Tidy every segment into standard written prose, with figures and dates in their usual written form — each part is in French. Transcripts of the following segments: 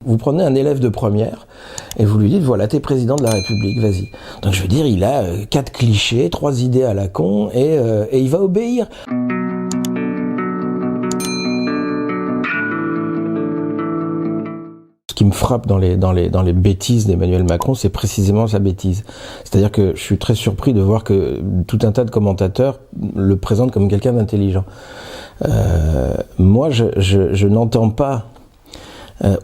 vous prenez un élève de première et vous lui dites, voilà, t'es président de la République, vas-y. Donc je veux dire, il a 4 clichés, 3 idées à la con et il va obéir. Ce qui me frappe dans les bêtises d'Emmanuel Macron, c'est précisément sa bêtise. C'est-à-dire que je suis très surpris de voir que tout un tas de commentateurs le présentent comme quelqu'un d'intelligent. Moi, je n'entends pas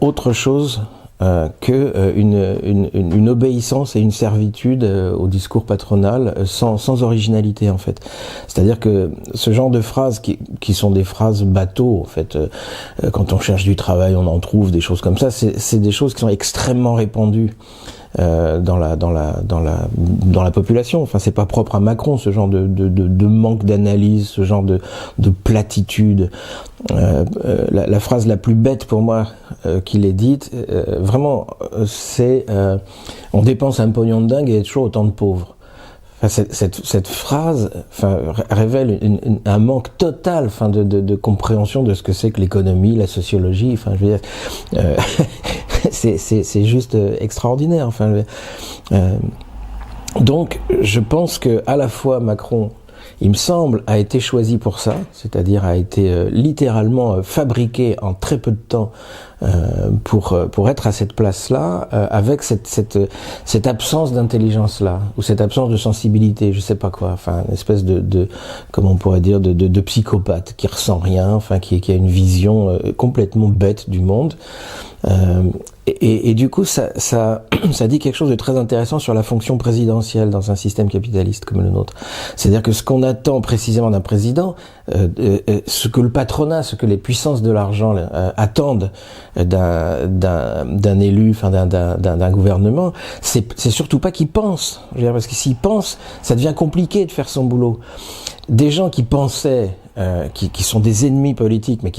autre chose que une obéissance et une servitude au discours patronal sans originalité en fait. C'est-à-dire que ce genre de phrases qui sont des phrases bateaux en fait, quand on cherche du travail on en trouve, des choses comme ça, c'est des choses qui sont extrêmement répandues dans la population. Enfin, c'est pas propre à Macron, ce genre de manque d'analyse, ce genre de platitude. La phrase la plus bête pour moi qu'il ait dite, vraiment, c'est on dépense un pognon de dingue et il y a toujours autant de pauvres. Enfin, cette phrase révèle un manque total de compréhension de ce que c'est que l'économie, la sociologie. Enfin, je veux dire, c'est juste extraordinaire. Enfin, donc, je pense que à la fois Macron, il me semble, a été choisi pour ça, c'est-à-dire a été littéralement fabriqué en très peu de temps pour être à cette place-là, avec cette absence d'intelligence-là, ou cette absence de sensibilité, je sais pas quoi, enfin une espèce de comment on pourrait dire, de psychopathe qui ressent rien, enfin qui a une vision complètement bête du monde. Et du coup, ça dit quelque chose de très intéressant sur la fonction présidentielle dans un système capitaliste comme le nôtre. C'est-à-dire que ce qu'on attend précisément d'un président, ce que le patronat, ce que les puissances de l'argent attendent d'un élu, enfin d'un gouvernement, c'est surtout pas qu'il pense. Je veux dire, parce que s'il pense, ça devient compliqué de faire son boulot. Des gens qui pensaient qui sont des ennemis politiques, mais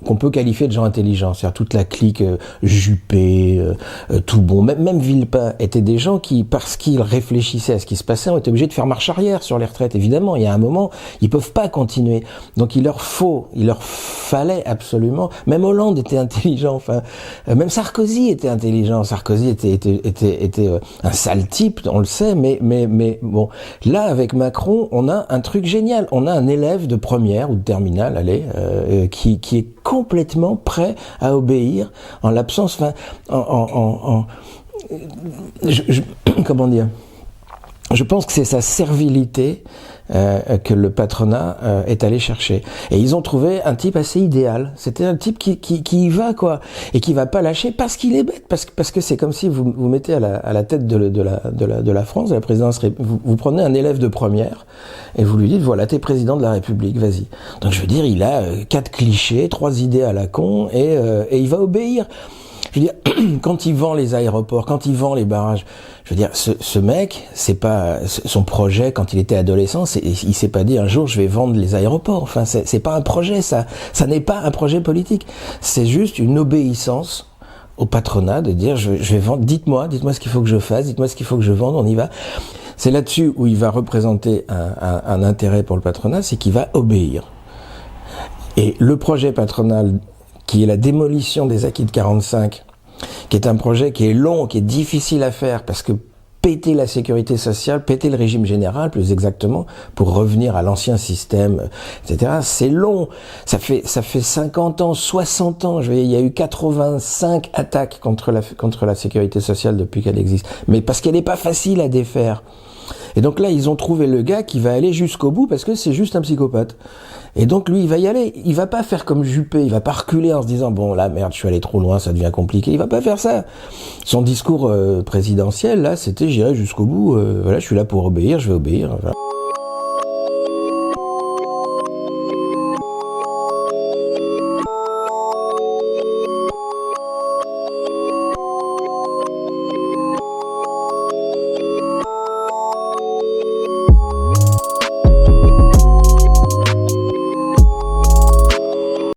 qu'on peut qualifier de gens intelligents, c'est-à-dire toute la clique Juppé, tout bon, même Villepin, étaient des gens qui, parce qu'ils réfléchissaient à ce qui se passait, ont été obligés de faire marche arrière sur les retraites. Évidemment, il y a un moment, ils peuvent pas continuer. Donc il leur fallait absolument, même Hollande était intelligent, enfin, même Sarkozy était intelligent, Sarkozy était un sale type, on le sait, mais bon, là, avec Macron, on a un truc génial, on a un élève de première ou de terminale, allez, qui est complètement prêt à obéir en l'absence, enfin, comment dire, je pense que c'est sa servilité que le patronat est allé chercher. Et ils ont trouvé un type assez idéal. C'était un type qui y va, quoi, et qui va pas lâcher parce qu'il est bête, parce que c'est comme si vous mettez à la tête de la France, de la présidence, vous prenez un élève de première et vous lui dites, voilà, t'es président de la République, vas-y. Donc je veux dire, il a 4 clichés, 3 idées à la con et il va obéir. Je veux dire, quand il vend les aéroports, quand il vend les barrages, je veux dire, ce mec, c'est pas son projet quand il était adolescent, il s'est pas dit un jour je vais vendre les aéroports. Enfin, c'est pas un projet, ça n'est pas un projet politique. C'est juste une obéissance au patronat de dire je vais vendre, dites-moi ce qu'il faut que je fasse, dites-moi ce qu'il faut que je vende, on y va. C'est là-dessus où il va représenter un intérêt pour le patronat, c'est qu'il va obéir. Et le projet patronal, qui est la démolition des acquis de 45, qui est un projet qui est long, qui est difficile à faire, parce que péter la sécurité sociale, péter le régime général, plus exactement, pour revenir à l'ancien système, etc., c'est long. Ça fait 50 ans, 60 ans, il y a eu 85 attaques contre la sécurité sociale depuis qu'elle existe. Mais parce qu'elle n'est pas facile à défaire. Et donc là, ils ont trouvé le gars qui va aller jusqu'au bout parce que c'est juste un psychopathe. Et donc lui, il va y aller. Il va pas faire comme Juppé. Il va pas reculer en se disant bon là merde, je suis allé trop loin, ça devient compliqué. Il va pas faire ça. Son discours présidentiel là, c'était j'irai jusqu'au bout. Voilà, je suis là pour obéir, je vais obéir. Enfin.